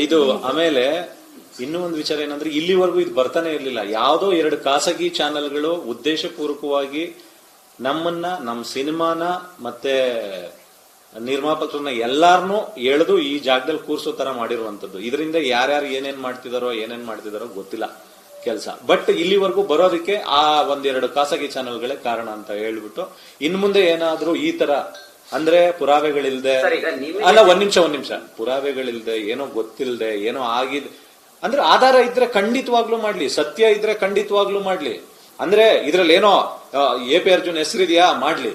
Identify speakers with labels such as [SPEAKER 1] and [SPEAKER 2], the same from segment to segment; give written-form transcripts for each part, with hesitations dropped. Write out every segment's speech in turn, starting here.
[SPEAKER 1] ಇದು ಆಮೇಲೆ ಇನ್ನೂ ಒಂದು ವಿಚಾರ ಏನಂದ್ರೆ ಇಲ್ಲಿವರೆಗೂ ಇದು ಬರ್ತಾನೆ ಇರ್ಲಿಲ್ಲ. ಯಾವುದೋ 2 ಖಾಸಗಿ ಚಾನೆಲ್ಗಳು ಉದ್ದೇಶಪೂರ್ವಕವಾಗಿ ನಮ್ಮನ್ನ, ನಮ್ಮ ಸಿನಿಮಾನ ಮತ್ತೆ ನಿರ್ಮಾಪಕರನ್ನ ಎಲ್ಲಾರನ್ನೂ ಎಳೆದು ಈ ಜಾಗದಲ್ಲಿ ಕೂರ್ಸೋ ತರ ಮಾಡಿರುವಂತದ್ದು. ಇದರಿಂದ ಯಾರ್ಯಾರು ಏನೇನ್ ಮಾಡ್ತಿದಾರೋ ಗೊತ್ತಿಲ್ಲ ಕೆಲಸ. ಬಟ್ ಇಲ್ಲಿವರೆಗೂ ಬರೋದಕ್ಕೆ ಆ 1-2 ಖಾಸಗಿ ಚಾನೆಲ್ಗಳೇ ಕಾರಣ ಅಂತ ಹೇಳ್ಬಿಟ್ಟು ಇನ್ ಮುಂದೆ ಏನಾದ್ರೂ ಈ ತರ ಅಂದ್ರೆ ಪುರಾವೆಗಳಿಲ್ದೆ, ಅಲ್ಲ ಒಂದ್ ನಿಮಿಷ ಪುರಾವೆಗಳಿಲ್ದೆ, ಏನೋ ಗೊತ್ತಿಲ್ದೆ, ಏನೋ ಆಗಿದೆ ಅಂದ್ರೆ ಆಧಾರ ಇದ್ರೆ ಖಂಡಿತವಾಗ್ಲೂ ಮಾಡ್ಲಿ, ಸತ್ಯ ಇದ್ರೆ ಖಂಡಿತವಾಗ್ಲೂ ಮಾಡ್ಲಿ. ಅಂದ್ರೆ ಇದ್ರಲ್ಲಿ ಏನೋ ಎ.ಪಿ. ಅರ್ಜುನ್ ಹೆಸರಿದ್ಯಾ ಮಾಡ್ಲಿ,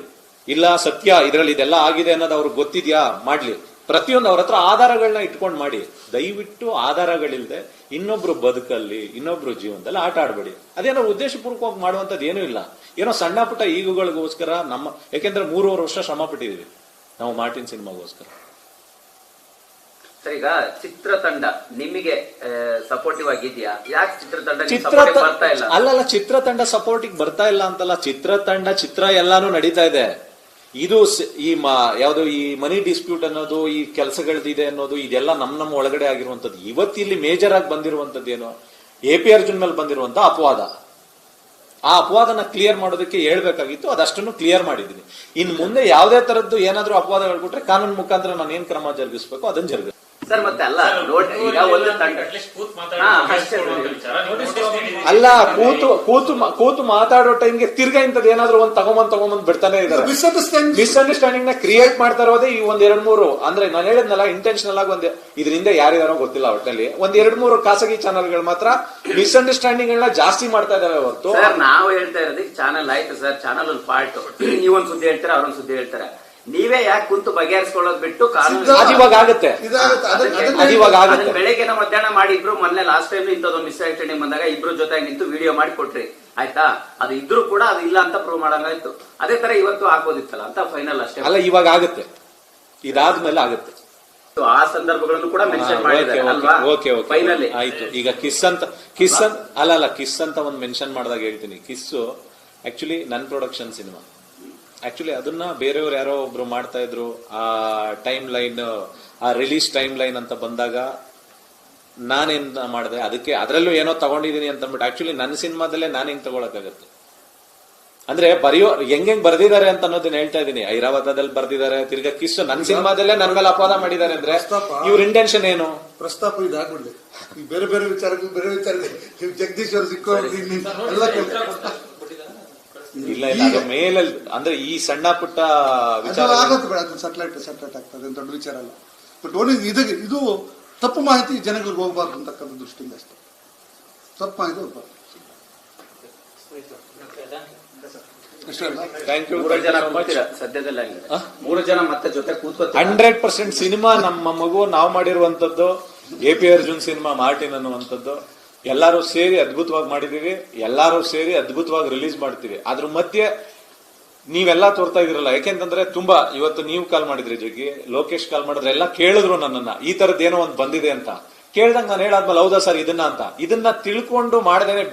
[SPEAKER 1] ಇಲ್ಲ ಸತ್ಯ ಇದ್ರಲ್ಲಿ ಇದೆಲ್ಲ ಆಗಿದೆ ಅನ್ನೋದು ಅವ್ರಿಗೆ ಗೊತ್ತಿದ್ಯಾ ಮಾಡ್ಲಿ. ಪ್ರತಿಯೊಂದು ಅವ್ರ ಹತ್ರ ಆಧಾರಗಳನ್ನ ಇಟ್ಕೊಂಡು ಮಾಡಿ. ದಯವಿಟ್ಟು ಆಧಾರಗಳಿಲ್ದೆ ಇನ್ನೊಬ್ರು ಬದುಕಲ್ಲಿ, ಇನ್ನೊಬ್ರು ಜೀವನದಲ್ಲಿ ಆಟ ಆಡ್ಬೇಡಿ. ಅದೇನೋ ಉದ್ದೇಶಪೂರ್ವಕವಾಗಿ ಮಾಡುವಂತದ್ದು ಏನೂ ಇಲ್ಲ. ಏನೋ ಸಣ್ಣ ಪುಟ್ಟ ಈಗುಗಳಿಗೋಸ್ಕರ ಯಾಕೆಂದ್ರೆ 3.5 ವರ್ಷ ಶ್ರಮ ಪಟ್ಟಿದೀವಿ ನಾವು ಮಾರ್ಟಿನ್ ಸಿನಿಮಾಗೋಸ್ಕರ.
[SPEAKER 2] ಈಗ ಚಿತ್ರತಂಡ ನಿಮಗೆ ಸಪೋರ್ಟಿವ್ ಆಗಿದ್ಯಾ? ಯಾಕೆ ಚಿತ್ರತಂಡ ಬರ್ತಾ ಇಲ್ಲ?
[SPEAKER 1] ಅಲ್ಲಲ್ಲ, ಚಿತ್ರತಂಡ ಸಪೋರ್ಟಿಗೆ ಬರ್ತಾ ಇಲ್ಲ ಅಂತಲ್ಲ, ಚಿತ್ರ ಎಲ್ಲಾನು ನಡೀತಾ ಇದೆ. ಇದು ಯಾವ್ದು ಈ ಮನಿ ಡಿಸ್ಪ್ಯೂಟ್ ಅನ್ನೋದು, ಈ ಕೆಲಸಗಳದಿದೆ ಅನ್ನೋದು, ಇದೆಲ್ಲ ನಮ್ಮ ಒಳಗಡೆ ಆಗಿರುವಂತದ್ದು. ಇವತ್ತಿಲ್ಲಿ ಮೇಜರ್ ಆಗಿ ಬಂದಿರುವಂತದ್ದು ಏನು, ಎ.ಪಿ. ಅರ್ಜುನ್ ಮೇಲೆ ಬಂದಿರುವಂತ ಅಪವಾದ. ಆ ಅಪವಾದನ ಕ್ಲಿಯರ್ ಮಾಡೋದಕ್ಕೆ ಹೇಳ್ಬೇಕಾಗಿತ್ತು, ಅದಷ್ಟನ್ನು ಕ್ಲಿಯರ್ ಮಾಡಿದೀನಿ. ಇನ್ ಮುಂದೆ ಯಾವ್ದೇ ತರದ್ದು ಏನಾದ್ರೂ ಅಪವಾದಗಳು ಕೊಟ್ರೆ ಕಾನೂನು ಮುಖಾಂತರ ನಾನು ಏನ್ ಕ್ರಮ ಜರುಗಿಸ್ಬೇಕು ಅದನ್ನ ಜರುಗಿಸ್
[SPEAKER 2] ಸರ್. ಮತ್ತೆ ಅಲ್ಲ ಈಗ ಒಂದು
[SPEAKER 1] ಅಲ್ಲ, ಕೂತು ಮಾತಾಡೋ ಟೈಮ್ಗೆ ತಿರ್ಗಾ ಇಂಥದ್ದು ಏನಾದ್ರು ಒಂದ್ ತಗೊಂಬಂದ್ ಬಿಡ್ತಾನೆ ಇದ್ದಾರೆ. ಮಿಸ್ಅಂಡರ್ಸ್ಟ್ಯಾಂಡಿಂಗ್ ನ ಕ್ರಿಯೇಟ್ ಮಾಡ್ತಾ ಇರೋದೇ ಈ 1-2-3 ಅಂದ್ರೆ ನಾನು ಹೇಳಿದ್ನಲ್ಲ, ಇಂಟೆನ್ಷನಲ್ ಆಗಿ ಇದರಿಂದ ಯಾರಿದಾರೋ ಗೊತ್ತಿಲ್ಲ. ಒಟ್ಟಿನಲ್ಲಿ 1-2-3 ಖಾಸಗಿ ಚಾನಲ್ಗಳು ಮಾತ್ರ ಮಿಸ್ಅಂಡರ್ಸ್ಟ್ಯಾಂಡಿಂಗ್ ಗಳನ್ನ ಜಾಸ್ತಿ ಮಾಡ್ತಾ ಇದಾವೆ ಹೊರತು.
[SPEAKER 2] ಸರ್ ನಾವು ಹೇಳ್ತಾ ಇರೋದು ಚಾನಲ್ ಆಯ್ತು ಸರ್, ಚಾನಲ್ ಒಂದು ಪಾರ್ಟ್. ನೀವೊಂದ್ ಸುದ್ದಿ ಹೇಳ್ತಾರೆ, ಅವ್ರೊಂದ್ ಸುದ್ದಿ ಹೇಳ್ತಾರೆ. ನೀವೇ ಯಾಕೆ ಕುಂತು ಬಗೆಹರಿಸ್ಕೊಳ್ಳೋದು ಬಿಟ್ಟು
[SPEAKER 1] ಇವಾಗ ಆಗುತ್ತೆ.
[SPEAKER 2] ಬೆಳಗ್ಗೆ ಮಧ್ಯಾಹ್ನ ಮಾಡಿ ಇಬ್ರು ಮೊನ್ನೆ ಲಾಸ್ಟ್ ಟೈಮ್ ಇಂಥದೊಂದು ಮಿಸ್ಅಂಡರ್ಸ್ಟ್ಯಾಂಡಿಂಗ್ ಬಂದಾಗ ಇಬ್ರು ಜೊತೆ ನಿಂತು ವಿಡಿಯೋ ಮಾಡಿ ಕೊಟ್ರಿ, ಆಯ್ತಾ? ಅದು ಇದ್ರೂ ಕೂಡ ಅದು ಇಲ್ಲ ಅಂತ ಪ್ರೂವ್ ಮಾಡಂಗಾಯ್ತು. ಅದೇ ತರ ಇವತ್ತು ಆಗ್ಬೋದಿತ್ತಲ್ಲ ಅಂತ ಫೈನಲ್ ಅಷ್ಟೇ.
[SPEAKER 1] ಅಲ್ಲ, ಇವಾಗ ಆಗುತ್ತೆ, ಇದಾದ್ಮೇಲೆ ಆಗುತ್ತೆ.
[SPEAKER 2] ಆ ಸಂದರ್ಭಗಳನ್ನು ಕೂಡ ಮೆನ್ಷನ್ ಮಾಡಿದ್ದಾರೆ ಅಲ್ವಾ? ಫೈನಲ್
[SPEAKER 1] ಆಯ್ತು. ಈಗ ಕಿಸ್ ಅಂತ ಒಂದು ಮೆನ್ಷನ್ ಮಾಡಿದಾಗ ಹೇಳ್ತೀನಿ. ಕಿಸ್ಸು ಆಕ್ಚುಲಿ ನನ್ ಪ್ರೊಡಕ್ಷನ್ ಸಿನಿಮಾ. ಆಕ್ಚುಲಿ ಅದನ್ನ ಬೇರೆಯವ್ರು ಯಾರೋ ಒಬ್ರು ಮಾಡ್ತಾ ಇದ್ರು. ಆ ಟೈಮ್ ಲೈನ್, ಆ ರಿಲೀಸ್ ಟೈಮ್ ಲೈನ್ ಅಂತ ಬಂದಾಗ ನಾನೇನ್ ಮಾಡಿದೆ, ಅದಕ್ಕೆ ಅದರಲ್ಲೂ ಏನೋ ತಗೊಂಡಿದೀನಿ ಅಂತ ಅಂದ್ಬಿಟ್ಟು ಆಕ್ಚುಲಿ ನನ್ನ ಸಿನಿಮಾದಲ್ಲೇ ನಾನು ಹೆಂಗ್ ತಗೊಳಕಾಗತ್ತೆ? ಅಂದ್ರೆ ಹೆಂಗ್ ಬರ್ದಿದ್ದಾರೆ ಅಂತ ಅನ್ನೋದನ್ನ ಹೇಳ್ತಾ ಇದೀನಿ. ಐರಾವತದಲ್ಲಿ ಬರ್ದಿದ್ದಾರೆ, ತಿರ್ಗಾ ಕಿಸ್ ನನ್ನ ಸಿನಿಮಾದಲ್ಲೇ ನನ್ನ ಮೇಲೆ ಅಪವಾದ ಮಾಡಿದ್ದಾರೆ ಅಂದ್ರೆ ಇವ್ರ ಇಂಟೆನ್ಷನ್ ಏನು?
[SPEAKER 3] ಪ್ರಸ್ತಾಪ ಇದಾಗ್ಬಿಡ್ಲಿ. ಬೇರೆ ಬೇರೆ ವಿಚಾರಕ್ಕೆ ಜಗದೀಶ್ ಅವರು ಸಿಕ್ಕೋ
[SPEAKER 1] ಇಲ್ಲ ಮೇಲೆ ಅಂದ್ರೆ ಈ ಸಣ್ಣ ಪುಟ್ಟ ವಿಚಾರ
[SPEAKER 3] ಸೆಟಲೈಟ್ ಆಗ್ತದೆ, ದೊಡ್ಡ ವಿಚಾರ ಅಲ್ಲ. ಬಟ್ ಓನ್ಲಿ ಇದು ತಪ್ಪು ಮಾಹಿತಿ ಜನಗಳಿಗೆ ಹೋಗ್ಬಾರ್ದು ಅಂತಕ್ಕಂಥ ದೃಷ್ಟಿಯಿಂದ ಅಷ್ಟೇ. ತಪ್ಪು ಮಾಹಿತಿ ಹೋಗ್ಬಾರ್ದು.
[SPEAKER 1] 100% ಸಿನಿಮಾ ನಮ್ಮ ಮಗು ನಾವು ಮಾಡಿರುವಂತದ್ದು, ಎ.ಪಿ. ಅರ್ಜುನ್ ಸಿನಿಮಾ ಮಾರ್ಟಿನ್ ಅನ್ನುವಂಥದ್ದು ಎಲ್ಲಾರು ಸೇರಿ ಅದ್ಭುತವಾಗಿ ಮಾಡಿದೀವಿ. ಎಲ್ಲಾರು ಸೇರಿ ಅದ್ಭುತವಾಗಿ ರಿಲೀಸ್ ಮಾಡ್ತೀವಿ. ಅದ್ರ ಮಧ್ಯೆ ನೀವೆಲ್ಲಾ ತೋರ್ತಾ ಇದೀರಲ್ಲ, ಯಾಕೆಂತಂದ್ರೆ ತುಂಬಾ ಇವತ್ತು ನೀವು ಕಾಲ್ ಮಾಡಿದ್ರಿ, ಜಗ್ಗಿ ಲೋಕೇಶ್ ಕಾಲ್ ಮಾಡಿದ್ರೆ ಎಲ್ಲ ಕೇಳಿದ್ರು ನನ್ನನ್ನ, ಈ ತರದ್ ಏನೋ ಒಂದು ಬಂದಿದೆ ಅಂತ ಕೇಳ್ದಂಗ ನಾನು ಹೇಳಾದ್ಮೇಲೆ ಹೌದಾ ಸರ್ ಇದನ್ನ ತಿಳ್ಕೊಂಡು ಮಾಡದೇನೆ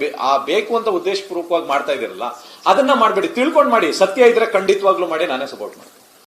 [SPEAKER 1] ಬೇಕು ಅಂತ ಉದ್ದೇಶಪೂರ್ವಕವಾಗಿ ಮಾಡ್ತಾ ಇದೀರಲ್ಲ, ಅದನ್ನ ಮಾಡ್ಬೇಡಿ. ತಿಳ್ಕೊಂಡ್ ಮಾಡಿ, ಸತ್ಯ ಇದ್ರೆ ಖಂಡಿತವಾಗ್ಲೂ ಮಾಡಿ, ನಾನೇ ಸಪೋರ್ಟ್ ಮಾಡಿ.